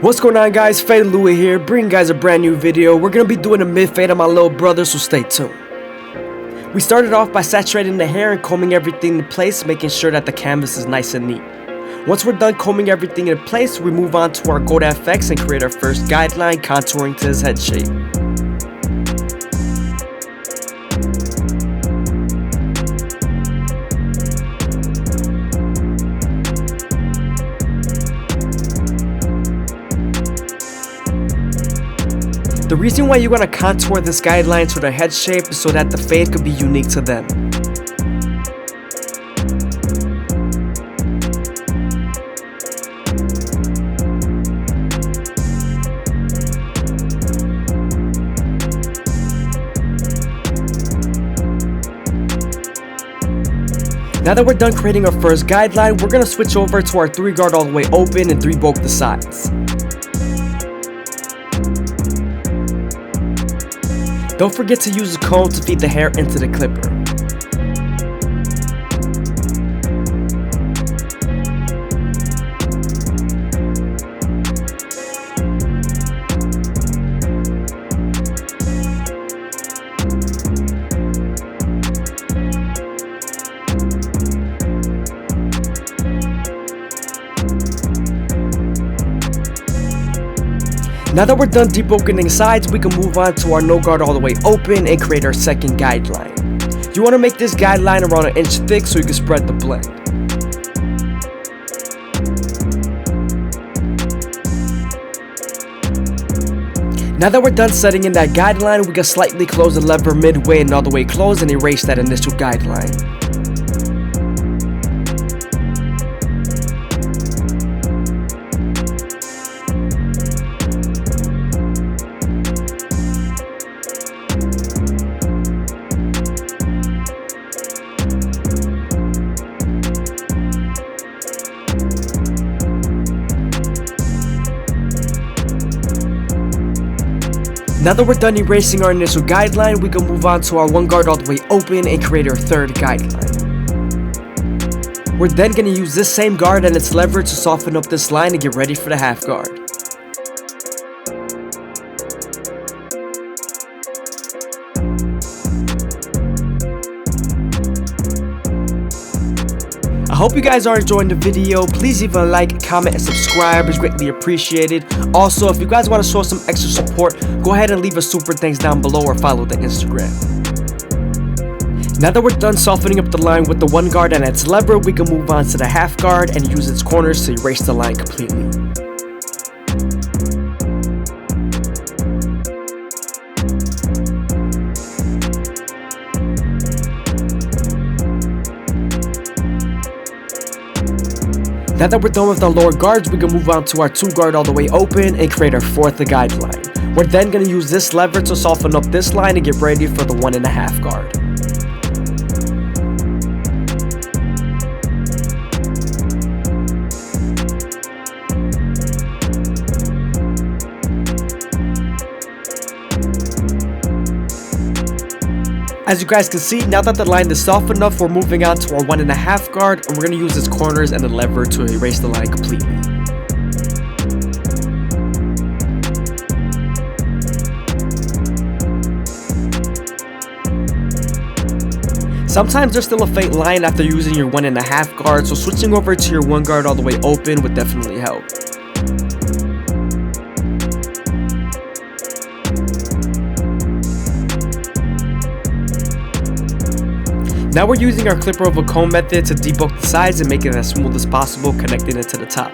What's going on, guys? FadeitLuie here, bringing guys a brand new video. We're gonna be doing a mid-fade on my little brother, so stay tuned. We started off by saturating the hair and combing everything in place, making sure that the canvas is nice and neat. Once we're done combing everything in place, we move on to our gold FX and create our first guideline, contouring to his head shape. The reason why you want to contour this guideline to their head shape is so that the fade could be unique to them. Now that we're done creating our first guideline, we're going to switch over to our 3 guard all the way open and 3 bulk the sides. Don't forget to use a comb to feed the hair into the clipper. Now that we're done debulking sides, we can move on to our no guard all the way open and create our second guideline. You want to make this guideline around 1 inch thick so you can spread the blend. Now that we're done setting in that guideline, we can slightly close the lever midway and all the way close and erase that initial guideline. Now that we're done erasing our initial guideline, we can move on to our 1 guard all the way open and create our third guideline. We're then going to use this same guard and its lever to soften up this line and get ready for the half guard. I hope you guys are enjoying the video. Please leave a like, comment, and subscribe. It's greatly appreciated. Also, if you guys want to show some extra support, go ahead and leave a super thanks down below or follow the Instagram. Now that we're done softening up the line with the 1 guard and its lever, we can move on to the half guard and use its corners to erase the line completely. Now that we're done with our lower guards, we can move on to our 2 guard all the way open and create our fourth guideline. We're then going to use this lever to soften up this line and get ready for the 1.5 guard. As you guys can see, now that the line is soft enough, we're moving on to our 1.5 guard, and we're going to use its corners and the lever to erase the line completely. Sometimes there's still a faint line after using your 1.5 guard, so switching over to your 1 guard all the way open would definitely help. Now we're using our clipper over comb method to debulk the sides and make it as smooth as possible, connecting it to the top.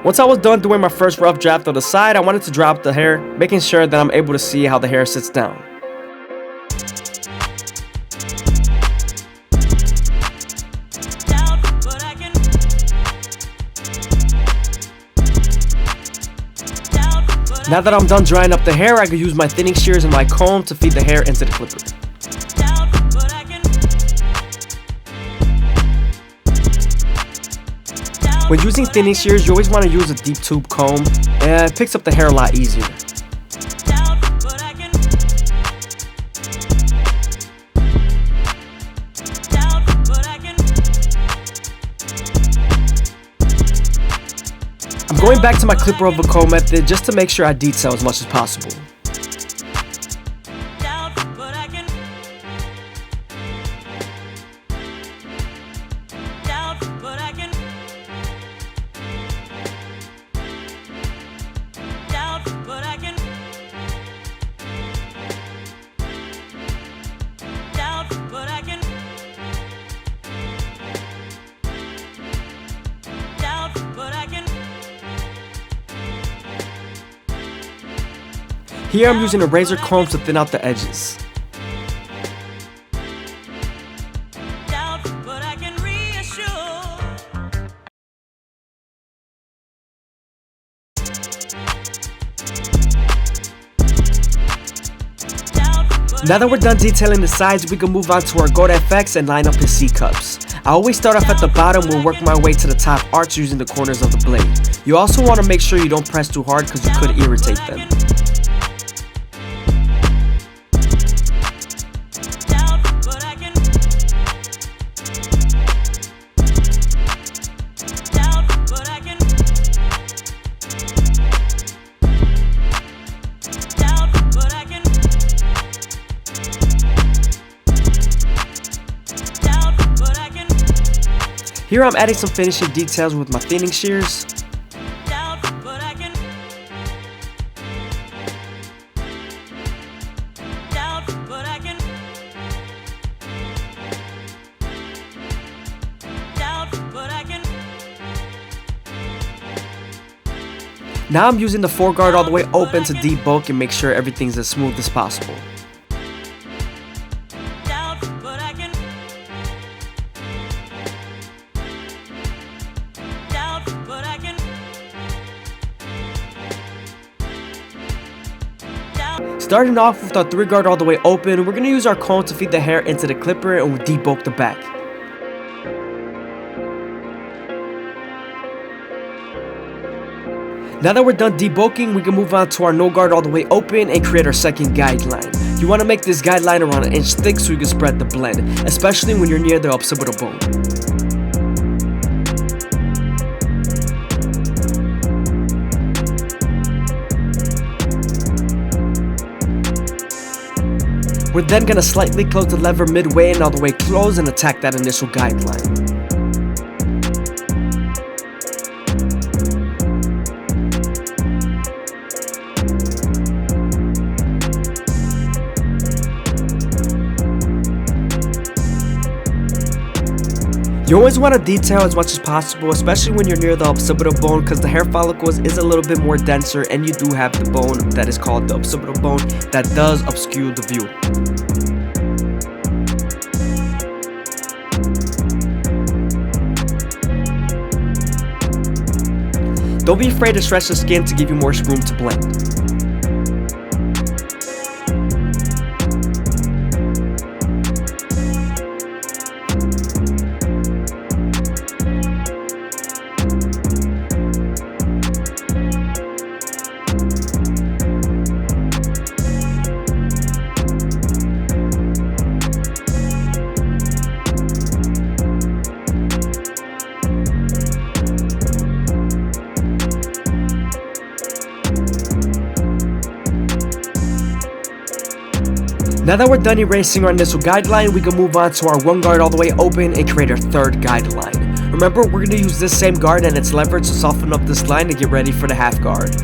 Once I was done doing my first rough draft on the side, I wanted to drop the hair, making sure that I'm able to see how the hair sits down. Now that I'm done drying up the hair, I can use my thinning shears and my comb to feed the hair into the clipper. When using thinning shears, you always want to use a deep tube comb, and it picks up the hair a lot easier. I'm going back to my clipper over comb method just to make sure I detail as much as possible. Here I'm using a razor comb to thin out the edges. Now that we're done detailing the sides, we can move on to our Goat FX and line up his C-cups. I always start off at the bottom and work my way to the top arch using the corners of the blade. You also want to make sure you don't press too hard because you could irritate them. Here I'm adding some finishing details with my thinning shears. Now I'm using the foreguard all the way open to debulk and make sure everything's as smooth as possible. Starting off with our 3-guard all the way open, we're going to use our comb to feed the hair into the clipper and we'll debulk the back. Now that we're done debulking, we can move on to our no guard all the way open and create our second guideline. You want to make this guideline around 1 inch thick so you can spread the blend, especially when you're near the occipital bone. We're then going to slightly close the lever midway and all the way close and attack that initial guideline. You always want to detail as much as possible, especially when you're near the occipital bone, because the hair follicles is a little bit more denser and you do have the bone that is called the occipital bone that does obscure the view. Don't be afraid to stretch the skin to give you more room to blend. Now that we're done erasing our initial guideline, we can move on to our 1 guard all the way open and create our 3rd guideline. Remember, we're going to use this same guard and its leverage to soften up this line and get ready for the half guard.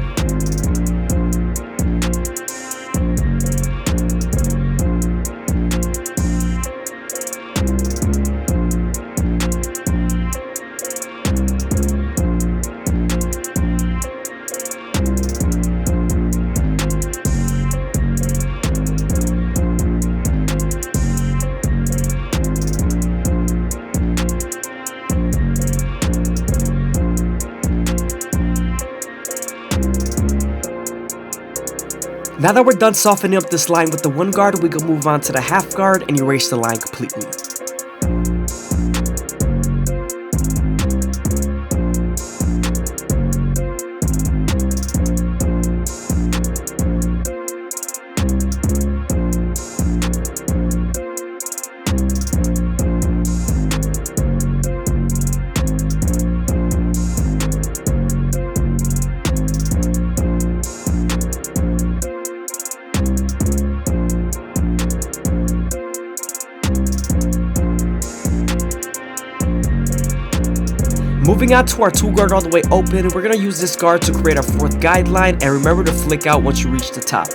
Now that we're done softening up this line with the 1 guard, we can move on to the half guard and erase the line completely. Moving on to our 2 guard all the way open, we're going to use this guard to create our 4th guideline, and remember to flick out once you reach the top.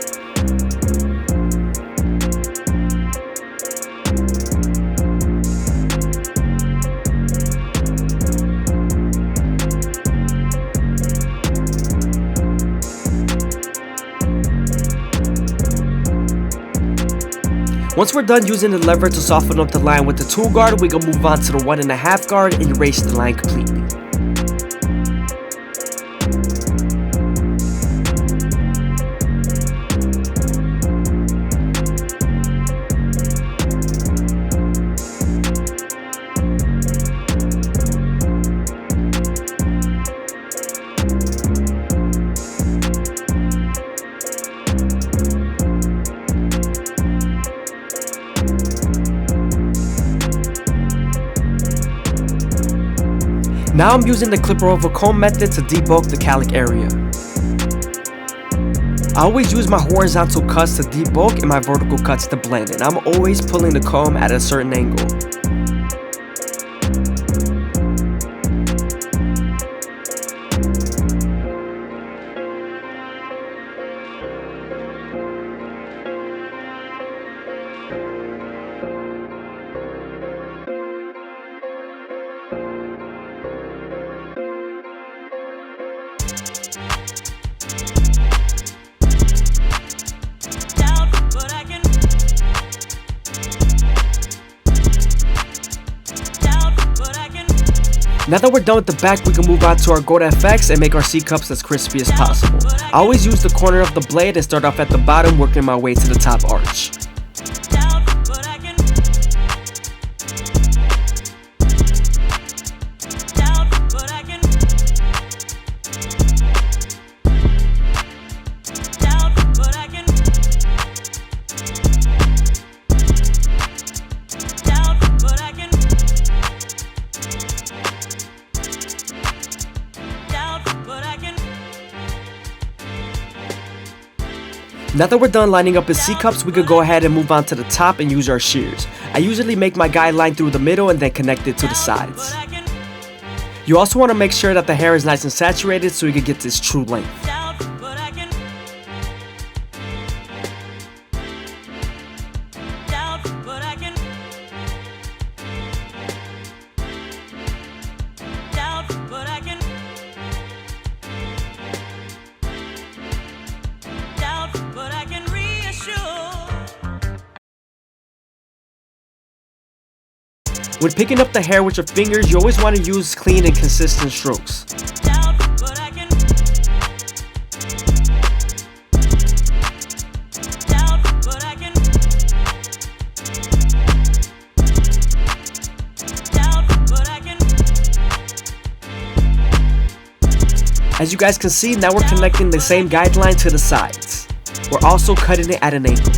Once we're done using the lever to soften up the line with the 2 guard, we can move on to the 1.5 guard and erase the line completely. Now I'm using the clipper over comb method to debulk the calic area. I always use my horizontal cuts to debulk and my vertical cuts to blend, and I'm always pulling the comb at a certain angle. Now that we're done with the back, we can move on to our Gold FX and make our C-cups as crispy as possible. I always use the corner of the blade and start off at the bottom, working my way to the top arch. Now that we're done lining up his C-cups, we could go ahead and move on to the top and use our shears. I usually make my guideline through the middle and then connect it to the sides. You also want to make sure that the hair is nice and saturated so you can get this true length. When picking up the hair with your fingers, you always want to use clean and consistent strokes. As you guys can see, now we're connecting the same guideline to the sides. We're also cutting it at an angle.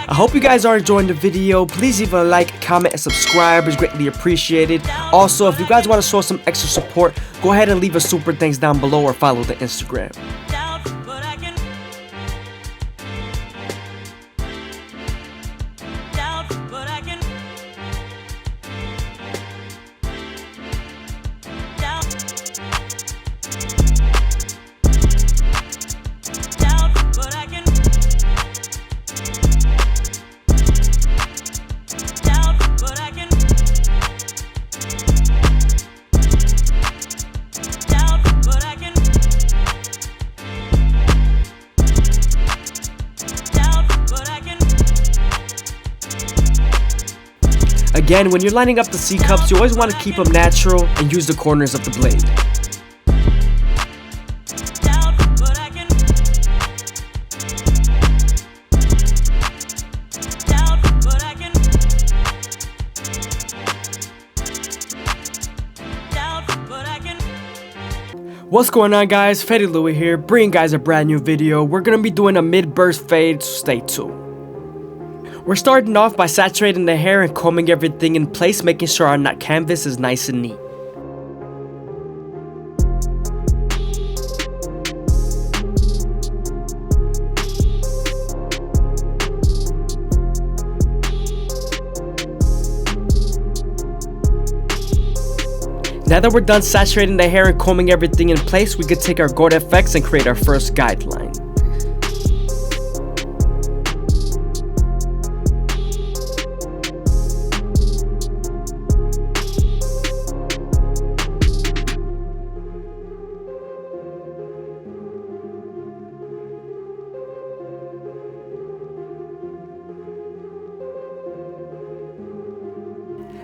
I hope you guys are enjoying the video. Please leave a like, comment, and subscribe. It's greatly appreciated. Also, if you guys want to show some extra support, go ahead and leave a super thanks down below or follow the Instagram. Again, when you're lining up the C-cups, you always want to keep them natural and use the corners of the blade. But I can What's going on, guys? FadeitLuie here, bringing guys a brand new video. We're gonna be doing a mid-burst fade, so stay tuned. We're starting off by saturating the hair and combing everything in place, making sure our nut canvas is nice and neat. Now that we're done saturating the hair and combing everything in place, we could take our gold FX and create our first guideline.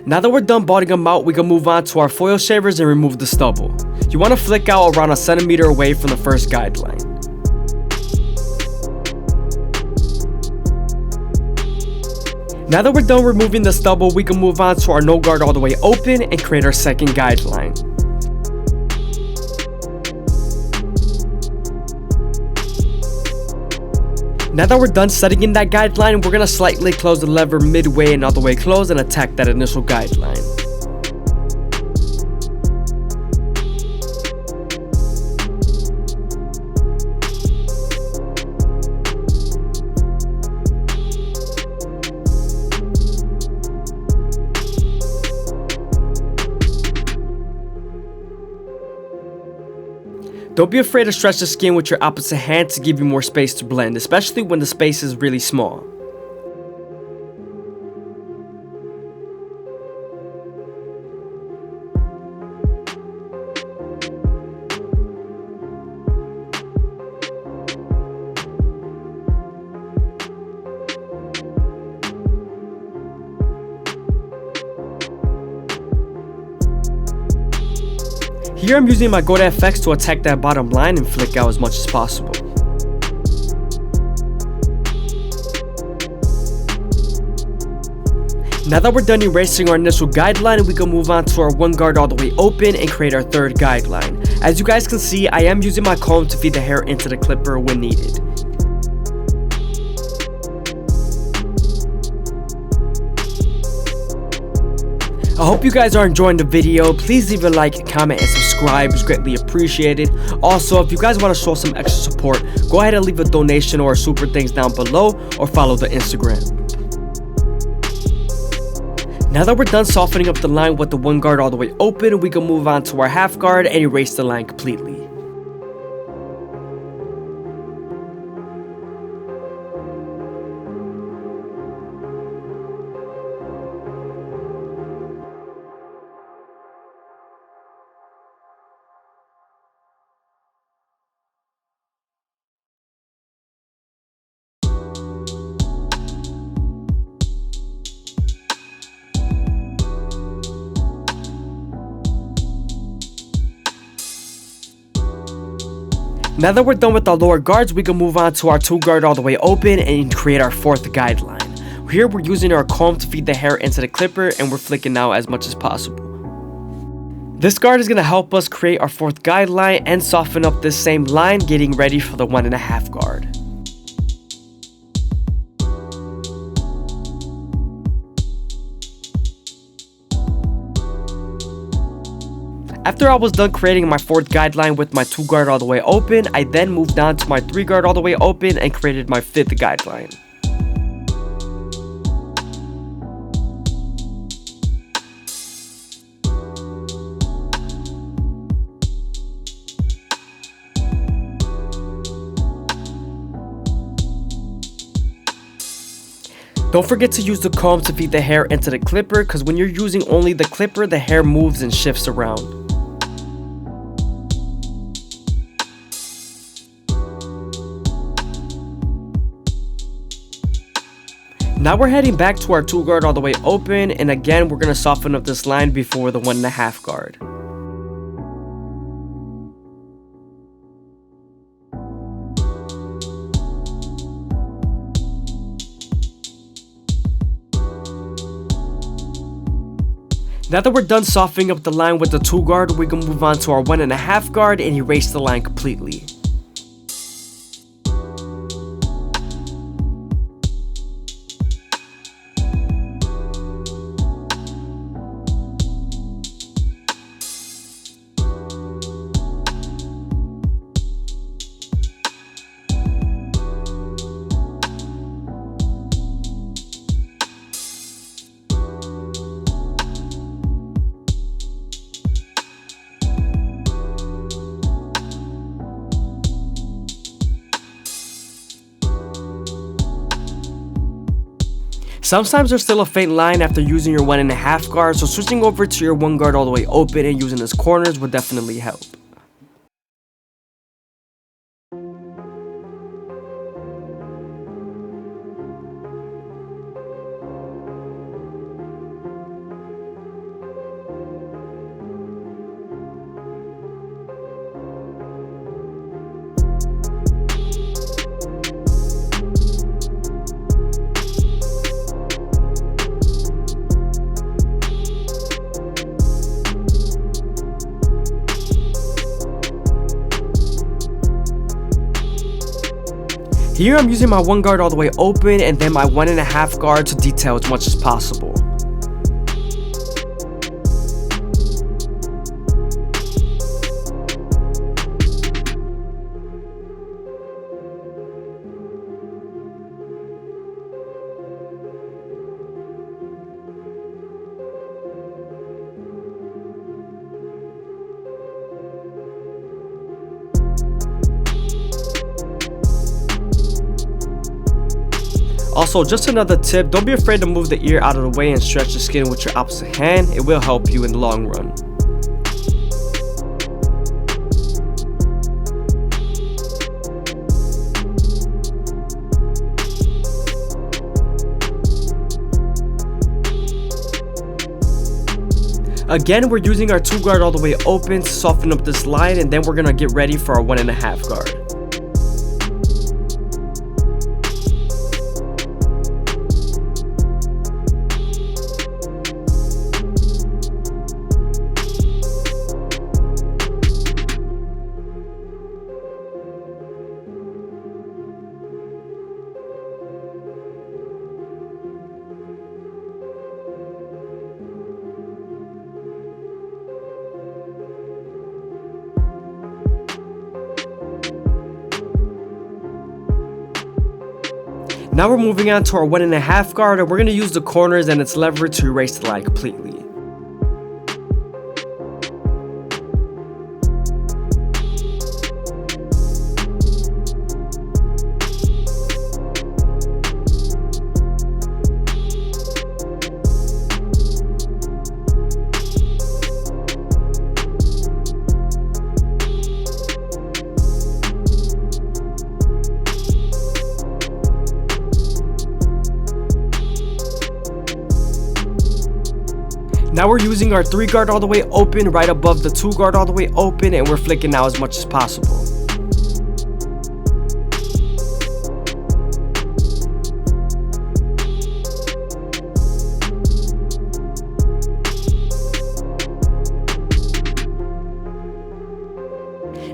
Now that we're done balding them out, we can move on to our foil shavers and remove the stubble. You want to flick out around a centimeter away from the first guideline. Now that we're done removing the stubble, we can move on to our no guard all the way open and create our second guideline. Now that we're done setting in that guideline, we're going to slightly close the lever midway and all the way close and attack that initial guideline. Don't be afraid to stretch the skin with your opposite hand to give you more space to blend, especially when the space is really small. Here I'm using my gold FX to attack that bottom line and flick out as much as possible. Now that we're done erasing our initial guideline, we can move on to our one guard all the way open and create our third guideline. As you guys can see, I am using my comb to feed the hair into the clipper when needed. I hope you guys are enjoying the video. Please leave a like, comment, and subscribe. It's greatly appreciated. Also, if you guys want to show some extra support, go ahead and leave a donation or a super thanks down below, or follow the Instagram. Now that we're done softening up the line with the one guard all the way open, we can move on to our half guard and erase the line completely. Now that we're done with our lower guards, we can move on to our two guard all the way open and create our fourth guideline. Here we're using our comb to feed the hair into the clipper and we're flicking out as much as possible. This guard is going to help us create our fourth guideline and soften up this same line, getting ready for the 1.5 guard. After I was done creating my fourth guideline with my 2 guard all the way open, I then moved on to my 3 guard all the way open and created my 5th guideline. Don't forget to use the comb to feed the hair into the clipper, because when you're using only the clipper, the hair moves and shifts around. Now we're heading back to our 2 guard all the way open, and again we're going to soften up this line before the 1.5 guard. Now that we're done softening up the line with the 2 guard, we can move on to our 1.5 guard and erase the line completely. Sometimes there's still a faint line after using your 1.5 guard, so switching over to your 1 guard all the way open and using his corners would definitely help. Here I'm using my 1 guard all the way open and then my 1.5 guard to detail as much as possible. Also, just another tip, don't be afraid to move the ear out of the way and stretch the skin with your opposite hand. It will help you in the long run. Again, we're using our 2 guard all the way open to soften up this line, and then we're gonna get ready for our 1.5 guard. Now we're moving on to our 1.5 guard, and we're going to use the corners and its lever to erase the line completely. Now we're using our 3 guard all the way open right above the 2 guard all the way open, and we're flicking now as much as possible.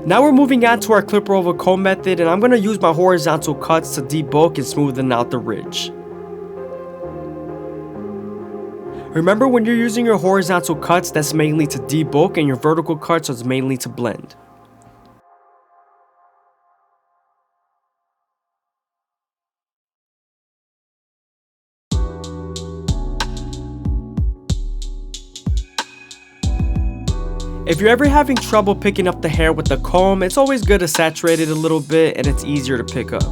Now we're moving on to our clipper over comb method, and I'm going to use my horizontal cuts to debulk and smoothen out the ridge. Remember, when you're using your horizontal cuts, that's mainly to debulk, and your vertical cuts is mainly to blend. If you're ever having trouble picking up the hair with the comb, it's always good to saturate it a little bit and it's easier to pick up.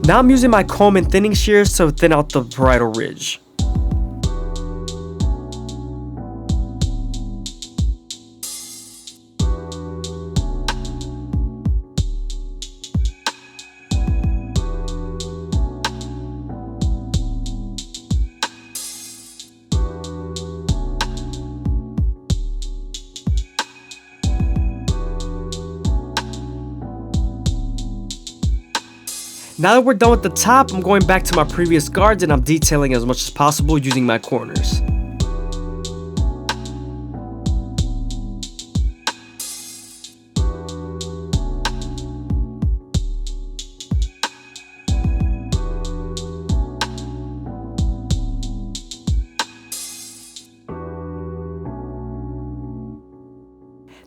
Now I'm using my comb and thinning shears to thin out the parietal ridge. Now that we're done with the top, I'm going back to my previous guards and I'm detailing as much as possible using my corners.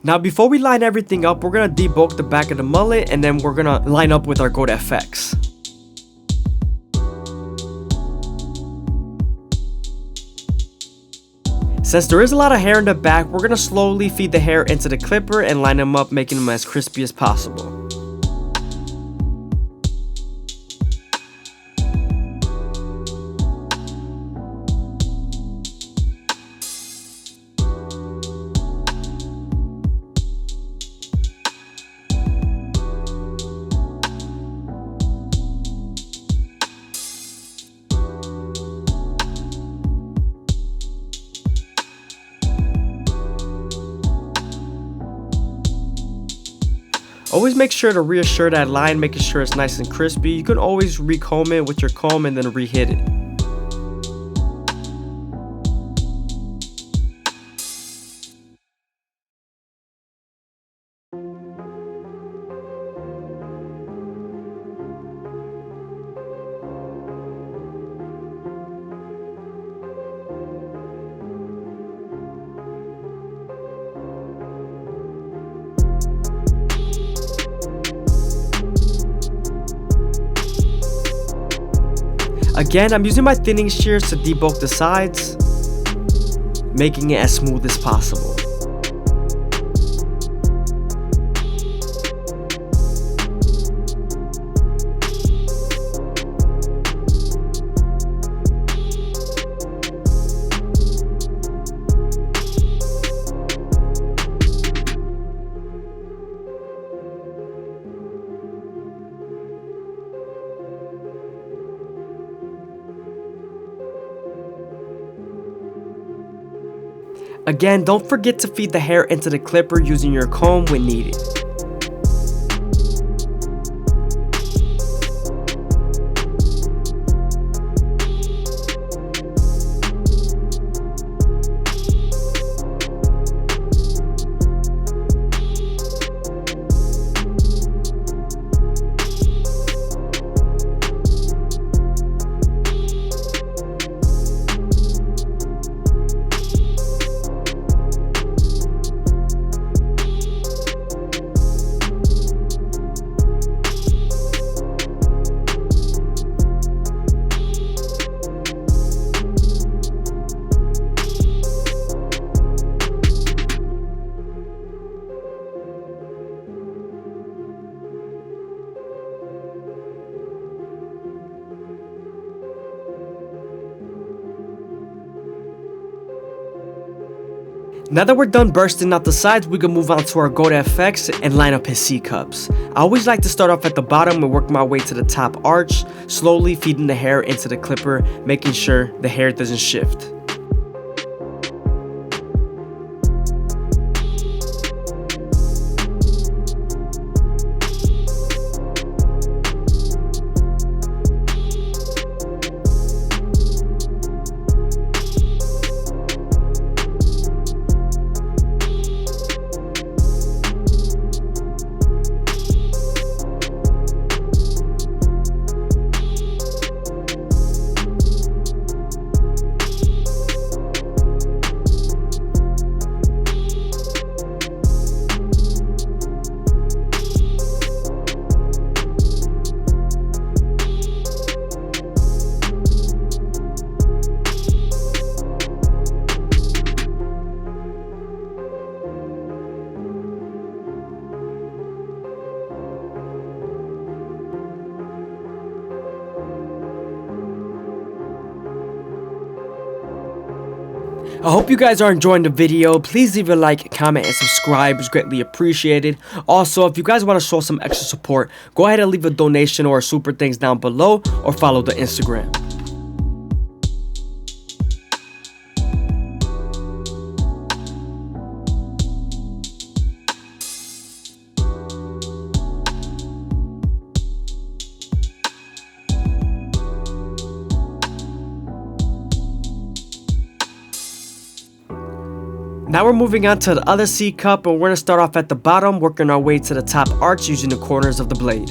Now before we line everything up, we're going to debulk the back of the mullet and then we're going to line up with our Goat FX. Since there is a lot of hair in the back, we're going to slowly feed the hair into the clipper and line them up, making them as crispy as possible. Always make sure to reassure that line, making sure it's nice and crispy. You can always recomb it with your comb and then re-hit it. Again, I'm using my thinning shears to debulk the sides, making it as smooth as possible. Again, don't forget to feed the hair into the clipper using your comb when needed. Now that we're done bursting out the sides, we can move on to our Goat FX and line up his C-cups. I always like to start off at the bottom and work my way to the top arch, slowly feeding the hair into the clipper, making sure the hair doesn't shift. I hope you guys are enjoying the video. Please leave a like, comment, and subscribe. It's greatly appreciated. Also, if you guys want to show some extra support, go ahead and leave a donation or a super thanks down below or follow the Instagram. Now we're moving on to the other C cup, and we're going to start off at the bottom, working our way to the top arch using the corners of the blade.